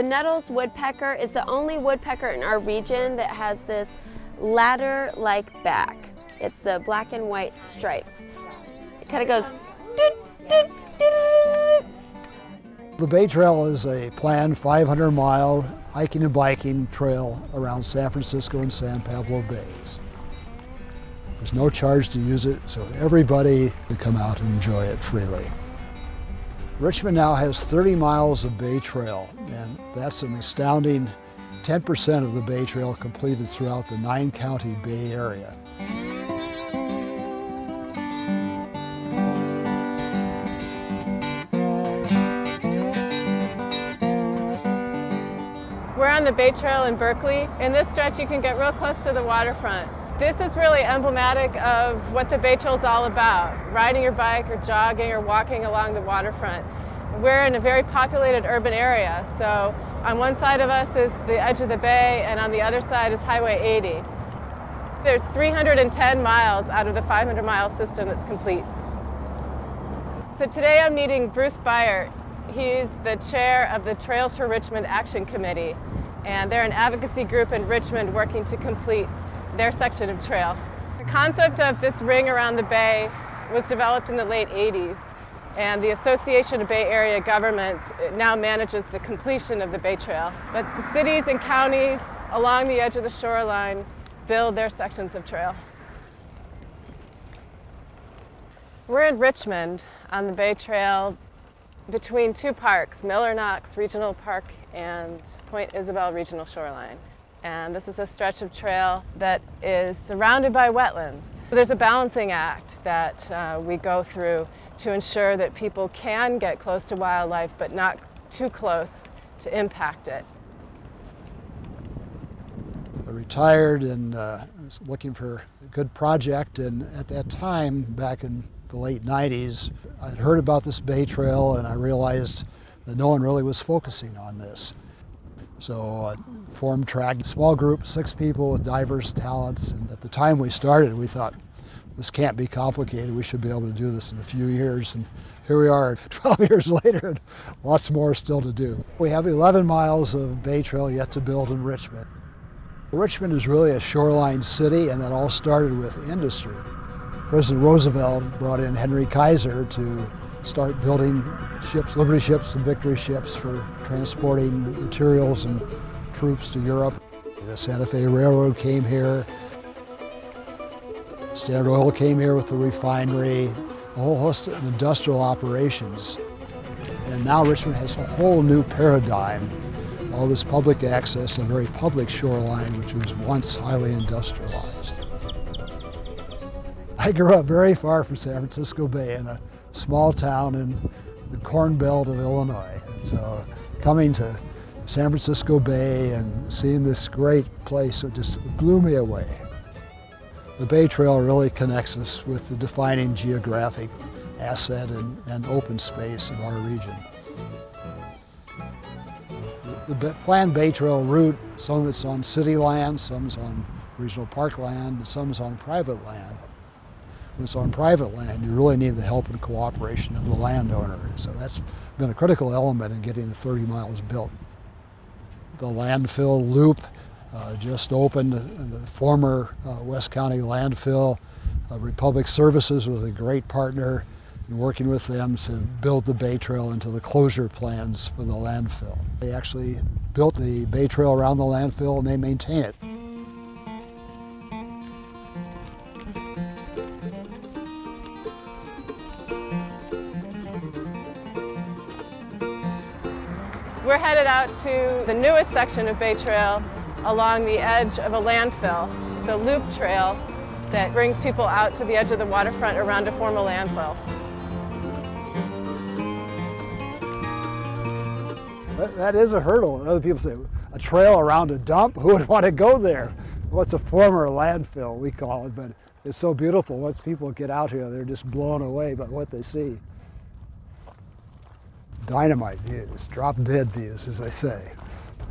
The Nettles woodpecker is the only woodpecker in our region that has this ladder-like back. It's the black and white stripes. It kind of goes doot, doot, doot. The Bay Trail is a planned 500-mile hiking and biking trail around San Francisco and San Pablo Bays. There's no charge to use it, so everybody can come out and enjoy it freely. Richmond now has 30 miles of Bay Trail, and that's an astounding 10% of the Bay Trail completed throughout the 9-county Bay Area. We're on the Bay Trail in Berkeley. In this stretch, you can get real close to the waterfront. This is really emblematic of what the Bay Trail is all about, riding your bike or jogging or walking along the waterfront. We're in a very populated urban area, so on one side of us is the edge of the bay, and on the other side is Highway 80. There's 310 miles out of the 500-mile system that's complete. So today I'm meeting Bruce Byert. He's the chair of the Trails for Richmond Action Committee, and they're an advocacy group in Richmond working to complete their section of trail. The concept of this ring around the bay was developed in the late 80s, and the Association of Bay Area Governments now manages the completion of the Bay Trail. But the cities and counties along the edge of the shoreline build their sections of trail. We're in Richmond on the Bay Trail between two parks, Miller-Knox Regional Park and Point Isabel Regional Shoreline. And this is a stretch of trail that is surrounded by wetlands. There's a balancing act that we go through to ensure that people can get close to wildlife, but not too close to impact it. I retired and was looking for a good project, and at that time, back in the late 90s, I'd heard about this Bay Trail and I realized that no one really was focusing on this. So I formed track, small group, 6 people with diverse talents, and at the time we started, we thought, this can't be complicated, we should be able to do this in a few years, and here we are 12 years later, and lots more still to do. We have 11 miles of Bay Trail yet to build in Richmond. Richmond is really a shoreline city, and that all started with industry. President Roosevelt brought in Henry Kaiser to start building ships, Liberty ships and Victory ships for transporting materials and troops to Europe. The Santa Fe Railroad came here. Standard Oil came here with the refinery, a whole host of industrial operations. And now Richmond has a whole new paradigm, all this public access, a very public shoreline, which was once highly industrialized. I grew up very far from San Francisco Bay in a small town in the Corn Belt of Illinois. And so coming to San Francisco Bay and seeing this great place, it just blew me away. The Bay Trail really connects us with the defining geographic asset and open space of our region. The planned Bay Trail route, some of it's on city land, some is on regional park land, and some is on private land. When it's on private land, you really need the help and cooperation of the landowner. So that's been a critical element in getting the 30 miles built. The landfill loop just opened, the former West County landfill. Republic Services was a great partner in working with them to build the Bay Trail into the closure plans for the landfill. They actually built the Bay Trail around the landfill and they maintain it. We're headed out to the newest section of Bay Trail along the edge of a landfill. It's a loop trail that brings people out to the edge of the waterfront around a former landfill. That is a hurdle. Other people say, a trail around a dump? Who would want to go there? Well, it's a former landfill, we call it, but it's so beautiful. Once people get out here, they're just blown away by what they see. Dynamite views, drop-dead views, as they say.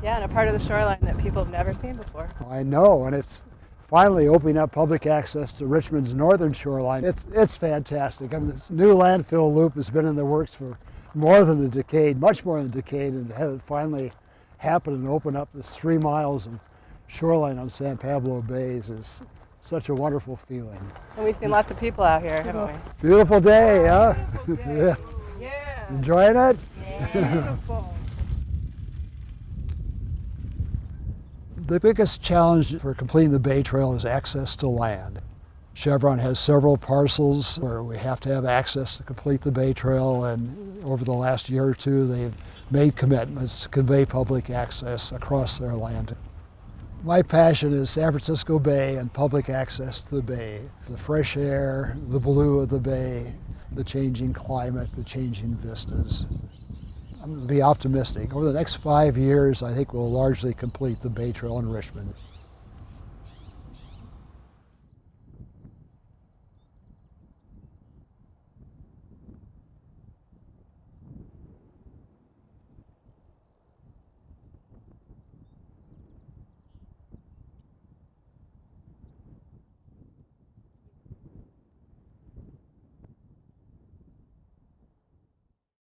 Yeah, and a part of the shoreline that people have never seen before. I know, and it's finally opening up public access to Richmond's northern shoreline. It's fantastic. I mean, this new landfill loop has been in the works for more than a decade, much more than a decade, and to have it finally happen and open up this 3 miles of shoreline on San Pablo Bays is such a wonderful feeling. And we've seen lots of people out here, haven't we? Beautiful day, huh? Yeah. Yeah. Enjoying it? Beautiful. The biggest challenge for completing the Bay Trail is access to land. Chevron has several parcels where we have to have access to complete the Bay Trail, and over the last year or two they've made commitments to convey public access across their land. My passion is San Francisco Bay and public access to the bay. The fresh air, the blue of the bay, the changing climate, the changing vistas. I'm going to be optimistic. Over the next 5 years, I think we'll largely complete the Bay Trail in Richmond.